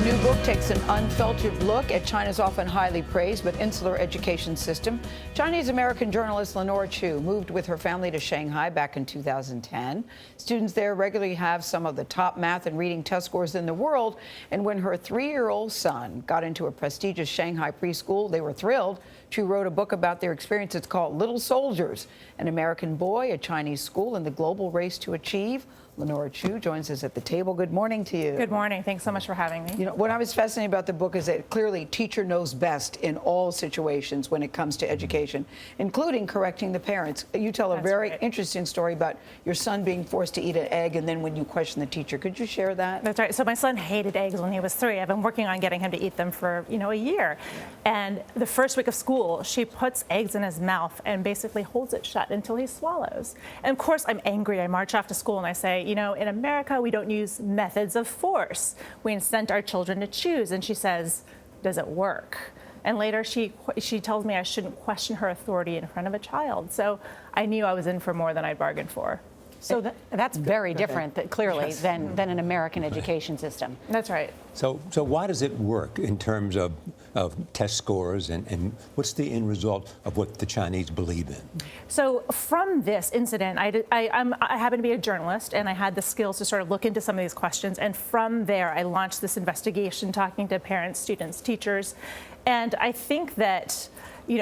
new book takes an unfiltered look at China's often highly praised but insular education system. Chinese-American journalist Lenora Chu moved with her family to Shanghai back in 2010. Students there regularly have some of the top math and reading test scores in the world. And when her 3-year-old son got into a prestigious Shanghai preschool, they were thrilled. Chu wrote a book about their experience. It's called Little Soldiers, an American boy, a Chinese school, and the global race to achieve. Lenora Chu joins us at the table. Good morning to you. Good morning. Thanks so much for having me. You know, what I was fascinated about the book is that clearly teacher knows best in all situations when it comes to education, including correcting the parents. You tell a very interesting story about your son being forced to eat an egg, and then when you question the teacher. Could you share that? That's right. So my son hated eggs when he was 3. I've been working on getting him to eat them for, a year. And the first week of school, she puts eggs in his mouth and basically holds it shut until he swallows. And of course, I'm angry. I march off to school and I say, in America, we don't use methods of force. We incent our children to choose. And she says, does it work? And later she tells me I shouldn't question her authority in front of a child. So I knew I was in for more than I bargained for. So that's very different, clearly, than an American education system. That's right. So why does it work in terms of test scores, and what's the end result of what the Chinese believe in? So from this incident, I happen to be a journalist, and I had the skills to sort of look into some of these questions. And from there, I launched this investigation, talking to parents, students, teachers. And I think that,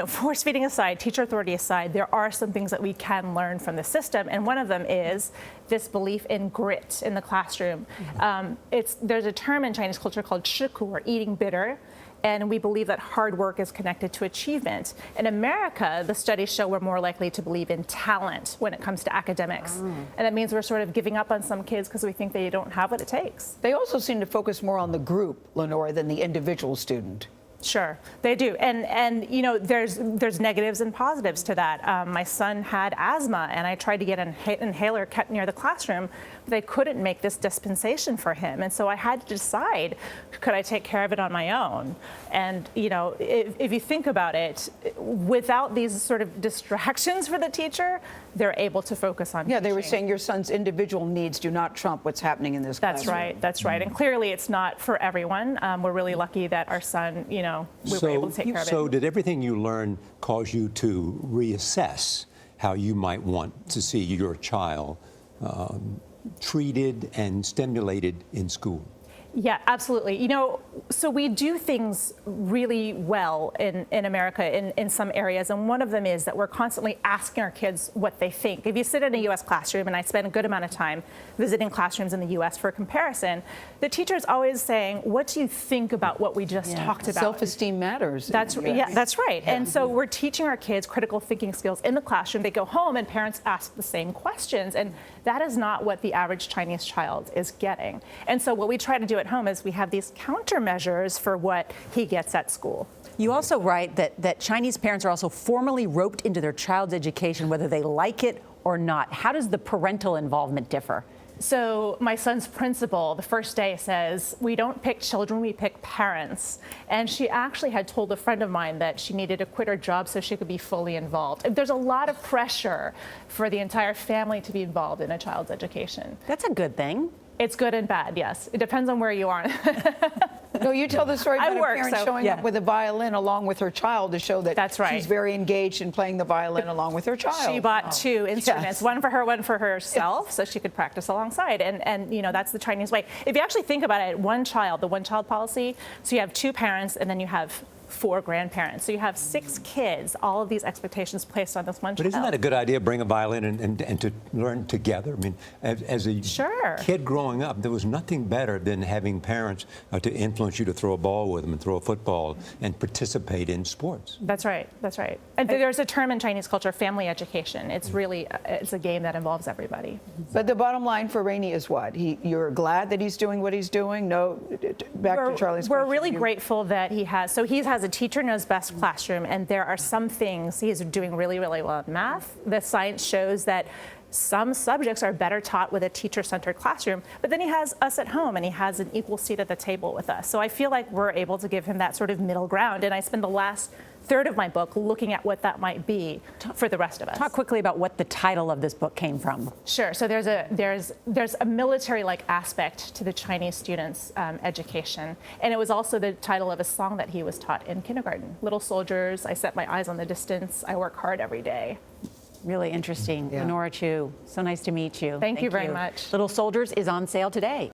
force feeding aside, teacher authority aside, there are some things that we can learn from the system. And one of them is this belief in grit in the classroom. There's a term in Chinese culture called shiku, or eating bitter. And we believe that hard work is connected to achievement. In America, the studies show we're more likely to believe in talent when it comes to academics. And that means we're sort of giving up on some kids because we think they don't have what it takes. They also seem to focus more on the group, Lenora, than the individual student. Sure, they do. And there's negatives and positives to that. My son had asthma, and I tried to get an inhaler kept near the classroom, but they couldn't make this dispensation for him. And so I had to decide, could I take care of it on my own? And, if you think about it, without these sort of distractions for the teacher, they're able to focus on teaching. They were saying your son's individual needs do not trump what's happening in this classroom. That's right. And clearly it's not for everyone. We're really lucky that our son, we were able to take care of it. So did everything you learned cause you to reassess how you might want to see your child treated and stimulated in school? Yeah, absolutely. So we do things really well in America in some areas, and one of them is that we're constantly asking our kids what they think. If you sit in a U.S. classroom, and I spend a good amount of time visiting classrooms in the U.S. for comparison, the teacher's always saying, what do you think about what we just talked about? Self-esteem matters. That's right. Yeah. And so we're teaching our kids critical thinking skills in the classroom. They go home and parents ask the same questions, and that is not what the average Chinese child is getting. And so what we try to do at home is we have these countermeasures for what he gets at school. You also write that Chinese parents are also formally roped into their child's education, whether they like it or not. How does the parental involvement differ? So my son's principal, the first day, says, we don't pick children, we pick parents. And she actually had told a friend of mine that she needed to quit her job so she could be fully involved. There's a lot of pressure for the entire family to be involved in a child's education. That's a good thing. It's good and bad, yes. It depends on where you are. No, you tell the story about a parent showing up with a violin along with her child to show that she's very engaged in playing the violin along with her child. She bought 2 instruments, one for her, one for herself, so she could practice alongside. And that's the Chinese way. If you actually think about it, the one-child policy, so you have 2 parents and then you have 4 grandparents. So you have 6 kids, all of these expectations placed on this one child. But isn't that a good idea, bring a violin and to learn together? I mean, as a kid growing up, there was nothing better than having parents to influence you to throw a ball with them and throw a football and participate in sports. That's right. And there's a term in Chinese culture, family education. It's really, it's a game that involves everybody. But the bottom line for Rainey is what? You're glad that he's doing what he's doing? No, back to Charlie's question. We're really grateful that he has a teacher knows best classroom, and there are some things he is doing really, really well at math. The science shows that Some subjects are better taught with a teacher-centered classroom, but then he has us at home and he has an equal seat at the table with us. So I feel like we're able to give him that sort of middle ground, and I spend the last third of my book looking at what that might be for the rest of us. Talk quickly about what the title of this book came from. Sure. So there's a military-like aspect to the Chinese students' education, and it was also the title of a song that he was taught in kindergarten. Little soldiers, I set my eyes on the distance, I work hard every day. Really interesting. Lenora Chu, so nice to meet you. Thank you very much. Little Soldiers is on sale today.